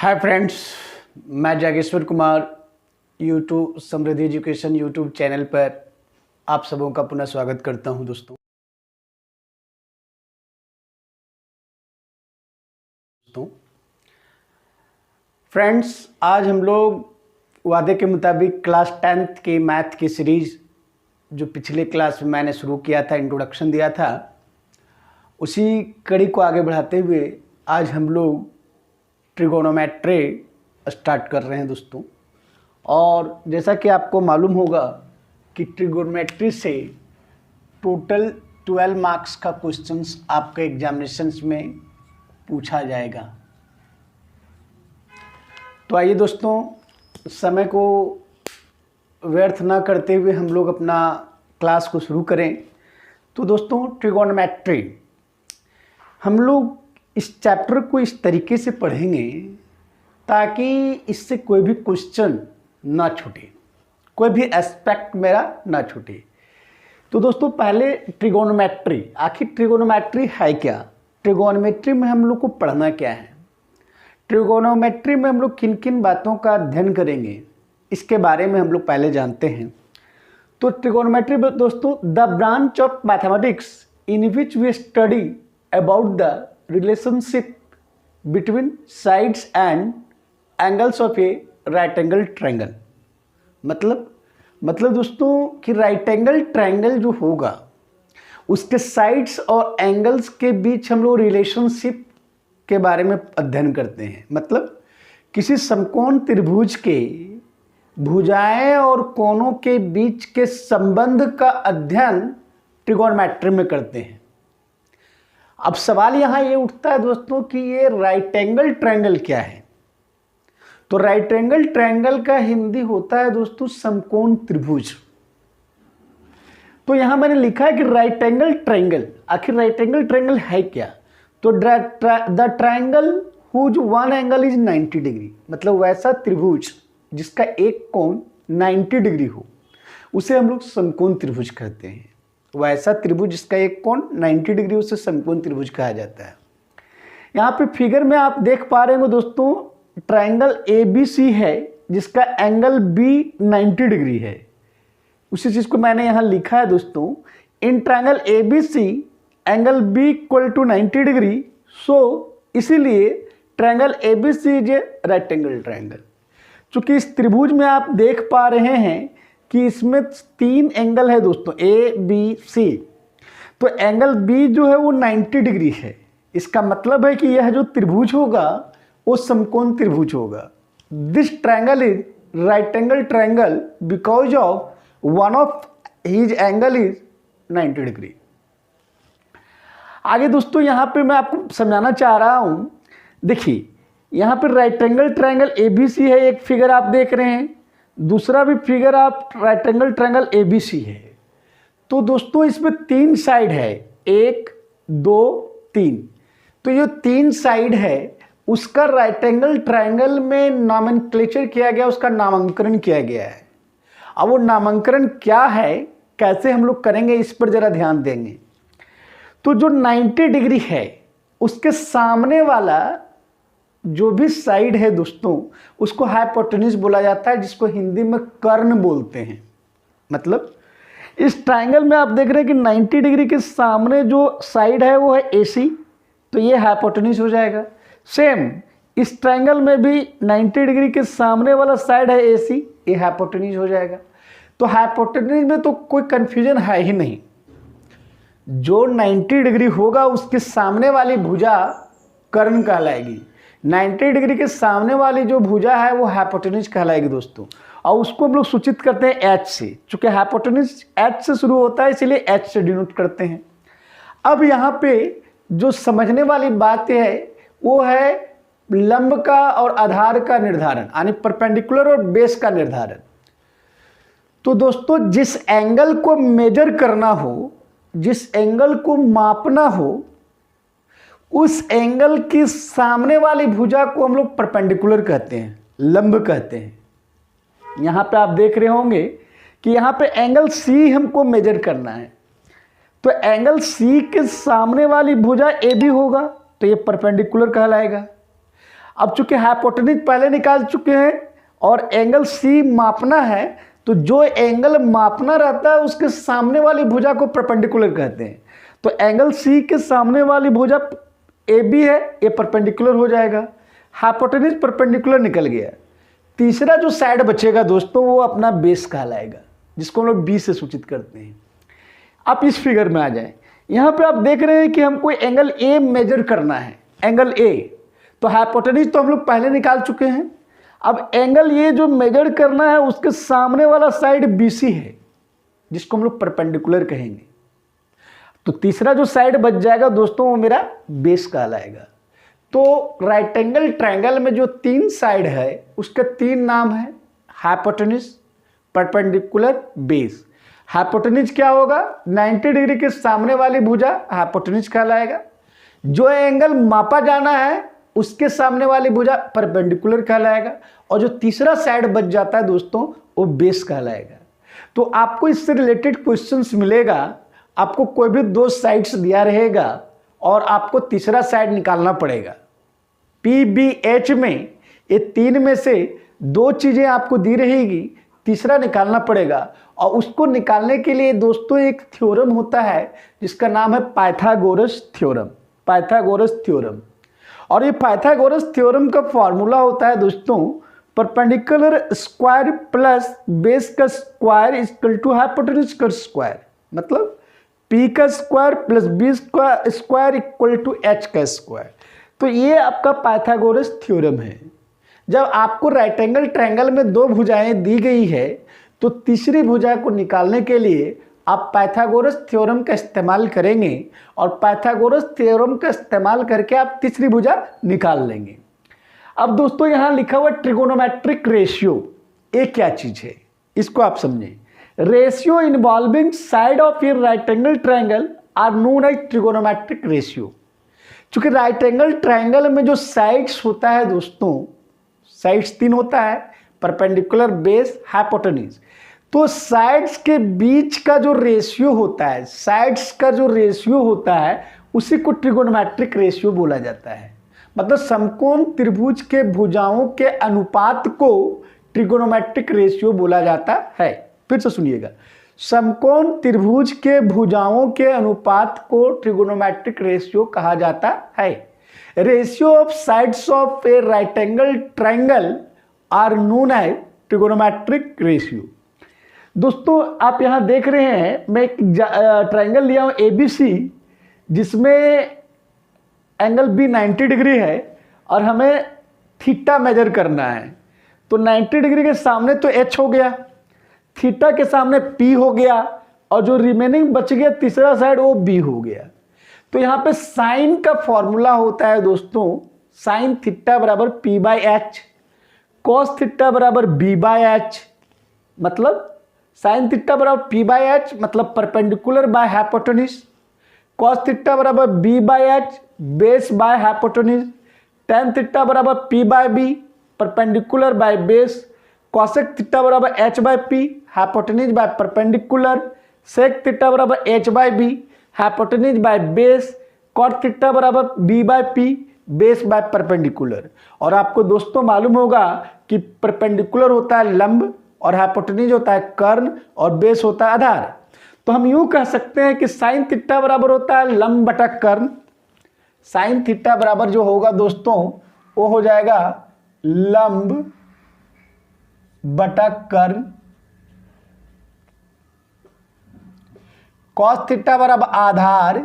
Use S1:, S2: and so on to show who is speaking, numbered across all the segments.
S1: Hi friends, मैं Jageshwar Kumar YouTube समृद्धि education YouTube channel पर आप सबों का पुनः स्वागत करता हूं। दोस्तों फ्रेंड्स आज हम लोग वादे के मुताबिक क्लास 10th की मैथ की सीरीज़ जो पिछले क्लास में मैंने शुरू किया था, इंट्रोडक्शन दिया था, उसी कड़ी को आगे बढ़ाते हुए आज हम लोग ट्रिगोनोमेट्री स्टार्ट कर रहे हैं दोस्तों। और जैसा कि आपको मालूम होगा कि ट्रिगोनोमेट्री से टोटल 12 मार्क्स का क्वेश्चंस आपके एग्जामिनेशंस में पूछा जाएगा। तो आइए दोस्तों, समय को व्यर्थ ना करते हुए हम लोग अपना क्लास को शुरू करें। तो दोस्तों ट्रिगोनोमेट्री हम लोग इस चैप्टर को इस तरीके से पढ़ेंगे ताकि इससे कोई भी क्वेश्चन ना छूटे, कोई भी एस्पेक्ट मेरा ना छूटे। तो दोस्तों पहले ट्रिगोनोमेट्री, आखिर ट्रिगोनोमेट्री है क्या? ट्रिगोनोमेट्री में हम लोग को पढ़ना क्या है? ट्रिगोनोमेट्री में हम लोग किन किन बातों का अध्ययन करेंगे, इसके बारे में हम लोग पहले जानते हैं। तो ट्रिगोनोमेट्री दोस्तों the branch of mathematics in which we study about the relationship between sides and angles of a right angle triangle। मतलब दोस्तों कि राइट एंगल ट्रायंगल जो होगा उसके साइड्स और एंगल्स के बीच हम लोग रिलेशनशिप के बारे में अध्ययन करते हैं। मतलब किसी समकोण त्रिभुज के भुजाएं और कोणों के बीच के संबंध का अध्ययन ट्रिगोनोमेट्री में करते हैं। अब सवाल यहाँ ये उठता है दोस्तों कि ये राइट एंगल ट्रायंगल क्या है? तो राइट एंगल ट्रायंगल का हिंदी होता है दोस्तों समकोण त्रिभुज। तो यहाँ मैंने लिखा है कि राइट एंगल ट्रायंगल। आखिर राइट एंगल ट्रायंगल है क्या? तो the triangle whose one angle is 90 degree, मतलब वैसा त्रिभुज जिसका एक कोण 90 डिग्री हो उसे हम लोग समकोण त्रिभुज कहते हैं। वैसा त्रिभुज जिसका एक कोण 90 डिग्री उसे समकोण त्रिभुज कहा जाता है। यहाँ पे फिगर में आप देख पा रहे हो दोस्तों, ट्रायंगल ABC है जिसका एंगल B 90 डिग्री है। उसी चीज को मैंने यहाँ लिखा है दोस्तों, in triangle ABC angle B equal to 90 degree, so इसीलिए triangle ABC is a right angle triangle. चूंकि इस त्रिभुज में आप देख पा रहे हैं कि इसमें 3 एंगल है दोस्तों, ABC। तो एंगल B जो है वो 90 डिग्री है। इसका मतलब है कि यह जो त्रिभुज होगा वो समकोण त्रिभुज होगा। This triangle is right angle triangle because of one of his angle is 90 degree. आगे दोस्तों यहाँ पे मैं आपको समझाना चाह रहा हूँ। देखिए यहाँ पे राइट एंगल ट्रायंगल ABC है, एक फिगर आप देख रहे हैं, दूसरा भी फिगर आप राइट एंगल ट्रायंगल ABC है। तो दोस्तों इसमें 3 साइड है, 1 2 3। तो ये 3 साइड है उसका राइट एंगल ट्रायंगल में नॉमेनक्लेचर किया गया, उसका नामांकन किया गया है। अब वो नामांकन क्या है, कैसे हम लोग करेंगे, इस पर जरा ध्यान देंगे। तो जो 90 डिग्री है उसके सामने वाला जो भी साइड है दोस्तों उसको हाइपोटेन्यूज बोला जाता है, जिसको हिंदी में कर्ण बोलते हैं। मतलब इस ट्रायंगल में आप देख रहे हैं कि 90 डिग्री के सामने जो साइड है वो है AC, तो ये हाइपोटेन्यूज हो जाएगा। सेम इस ट्रायंगल में भी 90 डिग्री के सामने वाला साइड है AC, ये हाइपोटेन्यूज हो जाएगा। तो हाइपोटेन्यूज में तो कोई कंफ्यूजन है ही नहीं। जो 90 डिग्री होगा उसके सामने वाली भुजा कर्ण कहलाएगी। 90 डिग्री के सामने वाली जो भुजा है वो हाइपोटेन्यूज कहलाएगी दोस्तों। और उसको हम लोग सूचित करते हैं H से, चूंकि हाइपोटेन्यूज H से शुरू होता है इसलिए H से डिनोट करते हैं। अब यहाँ पे जो समझने वाली बात है वो है लंब का और आधार का निर्धारण, यानी परपेंडिकुलर और बेस का निर्धारण। तो दोस्तों जिस एंगल को मेजर करना हो, जिस एंगल को मापना हो, उस एंगल की सामने वाली भुजा को हम लोग परपेंडिकुलर कहते हैं, लंब कहते हैं। यहाँ पे आप देख रहे होंगे कि यहाँ पे एंगल C हमको मेजर करना है। तो एंगल C के सामने वाली भुजा AB होगा, तो ये परपेंडिकुलर कहलाएगा। अब चूंकि हाइपोटेन्यूज पहले निकाल चुके हैं और एंगल सी मापना है, तो जो एंगल मापना रहता है उसके सामने वाली भुजा को परपेंडिकुलर कहते हैं। तो एंगल सी के सामने वाली भुजा ए बी है, ये परपेंडिकुलर हो जाएगा, हाइपोटेन्यूज परपेंडिकुलर निकल गया। तीसरा जो साइड बचेगा दोस्तों वो अपना बेस कहलाएगा, जिसको हम लोग बी से सूचित करते हैं। आप इस फिगर में आ जाएं, यहाँ पे आप देख रहे हैं कि हमको एंगल ए मेजर करना है, एंगल ए। तो हाइपोटेन्यूज तो हम लोग पहले निकाल चुके हैं, अब एंगल ए जो मेजर करना है उसके सामने वाला साइड बीसी है, जिसको हम लोग परपेंडिकुलर कहेंगे। तो तीसरा जो साइड बच जाएगा दोस्तों वो मेरा बेस कहलाएगा। तो राइट एंगल ट्रायंगल में जो तीन साइड है उसके तीन नाम है, हाइपोटेन्यूज, परपेंडिकुलर, बेस। हाइपोटेन्यूज क्या होगा, 90 डिग्री के सामने वाली भुजा हाइपोटेन्यूज कहलाएगा। जो एंगल मापा जाना है उसके सामने वाली भुजा परपेंडिकुलर कहलाएगा, और जो तीसरा साइड बच जाता है दोस्तों वो बेस कहलाएगा। तो आपको इससे रिलेटेड क्वेश्चंस मिलेगा, आपको कोई भी दो साइड्स दिया रहेगा और आपको तीसरा साइड निकालना पड़ेगा। PBH में ये तीन में से दो चीज़ें आपको दी रहेगी, तीसरा निकालना पड़ेगा। और उसको निकालने के लिए दोस्तों एक थ्योरम होता है जिसका नाम है पाइथागोरस थ्योरम, पाइथागोरस थ्योरम। और ये पाइथागोरस थ्योरम का फॉर्मूला होता है दोस्तों, परपेंडिकुलर स्क्वायर प्लस बेस का स्क्वायर इक्वल टू हाइपोटेन्यूज का स्क्वायर, मतलब P का स्क्वायर प्लस B का स्क्वायर इक्वल टू H का स्क्वायर। तो ये आपका पाइथागोरस थ्योरम है। जब आपको राइट एंगल ट्रायंगल में दो भुजाएं दी गई है तो तीसरी भुजा को निकालने के लिए आप पाइथागोरस थ्योरम का इस्तेमाल करेंगे, और पाइथागोरस थ्योरम का इस्तेमाल करके आप तीसरी भुजा निकाल लेंगे। अब दोस्तों यहाँ लिखा हुआ ट्रिगोनोमेट्रिक रेशियो, ये क्या चीज़ है इसको आप समझें। Ratio involving side of a right angle triangle are known as trigonometric ratio. चूंकि राइट एंगल ट्रायंगल में जो साइड्स होता है दोस्तों, साइड्स तीन होता है, परपेंडिकुलर, बेस, हाइपोटेन्यूज। तो साइड्स के बीच का जो रेशियो होता है, साइड्स का जो रेशियो होता है उसी को ट्रिगोनोमेट्रिक रेशियो बोला जाता है। मतलब समकोण त्रिभुज के भुजाओं के अनुपात को ट्रिगोनोमेट्रिक रेशियो बोला जाता है। फिर से सुनिएगा, समकोण त्रिभुज के भुजाओं के अनुपात को ट्रिगोनोमेट्रिक रेशियो कहा जाता है। Ratio of sides of a right angle triangle are known as trigonometric ratio. दोस्तों आप यहां देख रहे हैं, मैं एक ट्रायंगल लिया हूं ABC, जिसमें एंगल B 90 डिग्री है और हमें थीटा मेजर करना है। तो 90 डिग्री के सामने तो H हो गया, थीटा के सामने P हो गया, और जो रिमेनिंग बच गया तीसरा साइड वो B हो गया। तो यहाँ पे साइन का फॉर्मूला होता है दोस्तों, साइन थीटा बराबर P/H, कॉस थीटा बराबर B/H। मतलब साइन थीटा बराबर P/H मतलब perpendicular by hypotenuse, cos theta बराबर B/H base by hypotenuse, tan theta बराबर P/B perpendicular by base, cosec theta बराबर H/P hypotenuse by perpendicular, sec theta बराबर H/B hypotenuse by base, cot theta बराबर B/P base by perpendicular. और आपको दोस्तों मालूम होगा कि परपेंडिकुलर होता है लंब, और हाइपोटेन्यूज होता है कर्ण, और बेस होता है आधार। तो हम यूं कह सकते हैं कि साइन थीटा बराबर होता है लंब बटा कर्ण। साइन थीटा बराबर जो होगा दोस्तों वो हो जाएगा लंब बटा कर्ण। कॉस थीटा बराबर आधार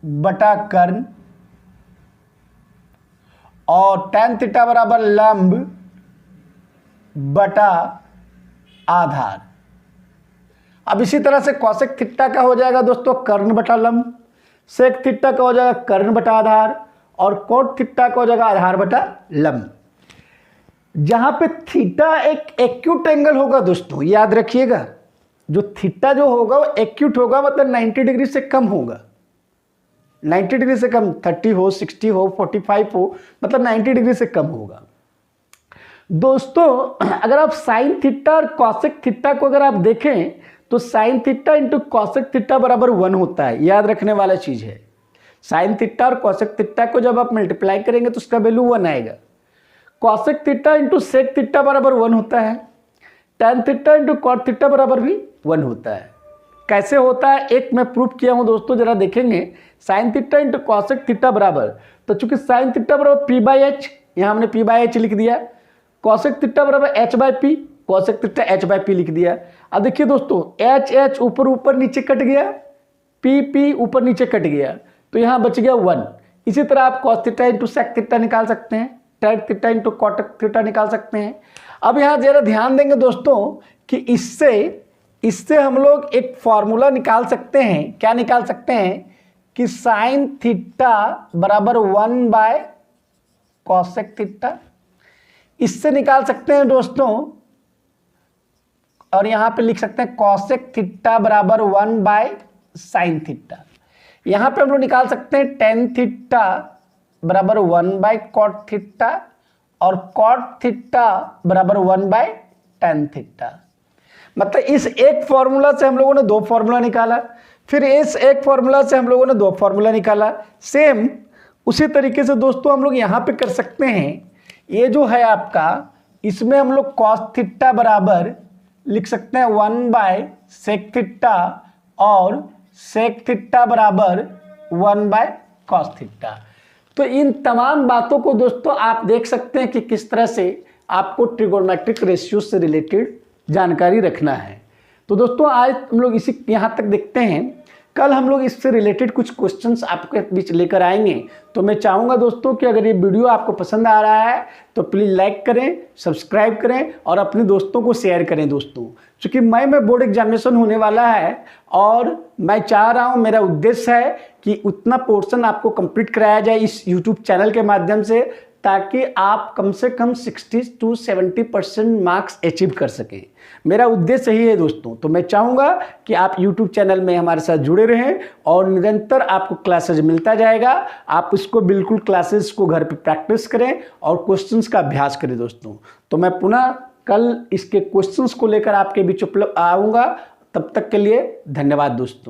S1: बटा कर्ण, और टेन थीटा बराबर लंब बटा आधार। अब इसी तरह से कॉसेक थीटा का हो जाएगा दोस्तों कर्ण बटा लंब, सेक थीटा का हो जाएगा कर्ण बटा आधार, और कोट थीटा का हो जाएगा आधार बटा लंब। जहां पे थीटा एक एक्यूट एंगल होगा दोस्तों, याद रखिएगा, जो थीटा जो होगा वो एक्यूट होगा, मतलब 90 डिग्री से कम होगा। 90 डिग्री से कम, 30 हो, 60 हो, 45 हो, मतलब 90 डिग्री से कम होगा। दोस्तों अगर आप साइन थीटा और कॉसेक थीटा को अगर आप देखें तो sine theta into cosec theta बराबर 1 होता है, याद रखने वाला चीज है। साइन थीटा और कॉसेक थीटा को जब आप मल्टीप्लाई करेंगे तो उसका वैल्यू 1 आएगा। Cosec theta into sec theta बराबर 1 होता है, tan theta into cot theta बराबर भी 1 होता है। कैसे होता है एक मैं प्रूफ किया हूं दोस्तों, जरा देखेंगे। Sine theta into cosec theta बराबर, तो चूंकि साइन थीटा बराबर पी बाई एच, यहाँ हमने पी बाई एच लिख दिया। कॉसेक थीटा बराबर H by P, cosec theta H by P लिख दिया। अब देखिए दोस्तों, एच एच ऊपर ऊपर नीचे कट गया, पी पी ऊपर नीचे कट गया, तो यहाँ बच गया 1। इसी तरह आप cos theta into sec theta निकाल सकते हैं, tan theta into cot theta निकाल सकते हैं। अब यहाँ जरा ध्यान देंगे दोस्तों कि इससे हम लोग एक फॉर्मूला निकाल सकते हैं। क्या निकाल सकते हैं कि साइन थीटा बराबर 1 बाय कॉसेक थीटा, इससे निकाल सकते हैं दोस्तों। और यहां पे लिख सकते हैं कॉसेक थीटा बराबर 1 बाय साइन थीटा। यहां पे हम लोग निकाल सकते हैं टेन थीटा बराबर 1 बाय कॉट थीटा और कॉट थीटा बराबर 1 बाय टेन थीटा। मतलब इस एक फॉर्मूला से हम लोगों ने 2 फॉर्मूला निकाला, फिर इस एक फॉर्मूला से हम लोगों ने 2 फॉर्मूला निकाला। सेम उसी तरीके से दोस्तों हम लोग यहाँ पे कर सकते हैं। ये जो है आपका, इसमें हम लोग कॉस थीटा बराबर लिख सकते हैं 1 बाय सेक थीटा और सेक थीटा बराबर 1 बाय कॉस थीटा। तो इन तमाम बातों को दोस्तों आप देख सकते हैं कि किस तरह से आपको ट्रिगोनोमेट्रिक रेशियो से रिलेटेड जानकारी रखना है। तो दोस्तों आज हम लोग इसी यहाँ तक देखते हैं। कल हम लोग इससे रिलेटेड कुछ क्वेश्चंस आपके बीच लेकर आएंगे। तो मैं चाहूँगा दोस्तों कि अगर ये वीडियो आपको पसंद आ रहा है तो प्लीज़ लाइक करें, सब्सक्राइब करें और अपने दोस्तों को शेयर करें दोस्तों। क्योंकि मई में बोर्ड एग्जामिनेशन होने वाला है और मैं चाह रहा हूँ, मेरा उद्देश्य है कि उतना पोर्शन आपको कंप्लीट कराया जाए इस यूट्यूब चैनल के माध्यम से, ताकि आप कम से कम 60 to 70% मार्क्स अचीव कर सकें। मेरा उद्देश्य यही है दोस्तों। तो मैं चाहूँगा कि आप YouTube चैनल में हमारे साथ जुड़े रहें और निरंतर आपको क्लासेज मिलता जाएगा। आप इसको बिल्कुल क्लासेस को घर पे प्रैक्टिस करें और क्वेश्चंस का अभ्यास करें दोस्तों। तो मैं पुनः कल इसके क्वेश्चंस को लेकर आपके बीच उपलब्ध आऊँगा। तब तक के लिए धन्यवाद दोस्तों।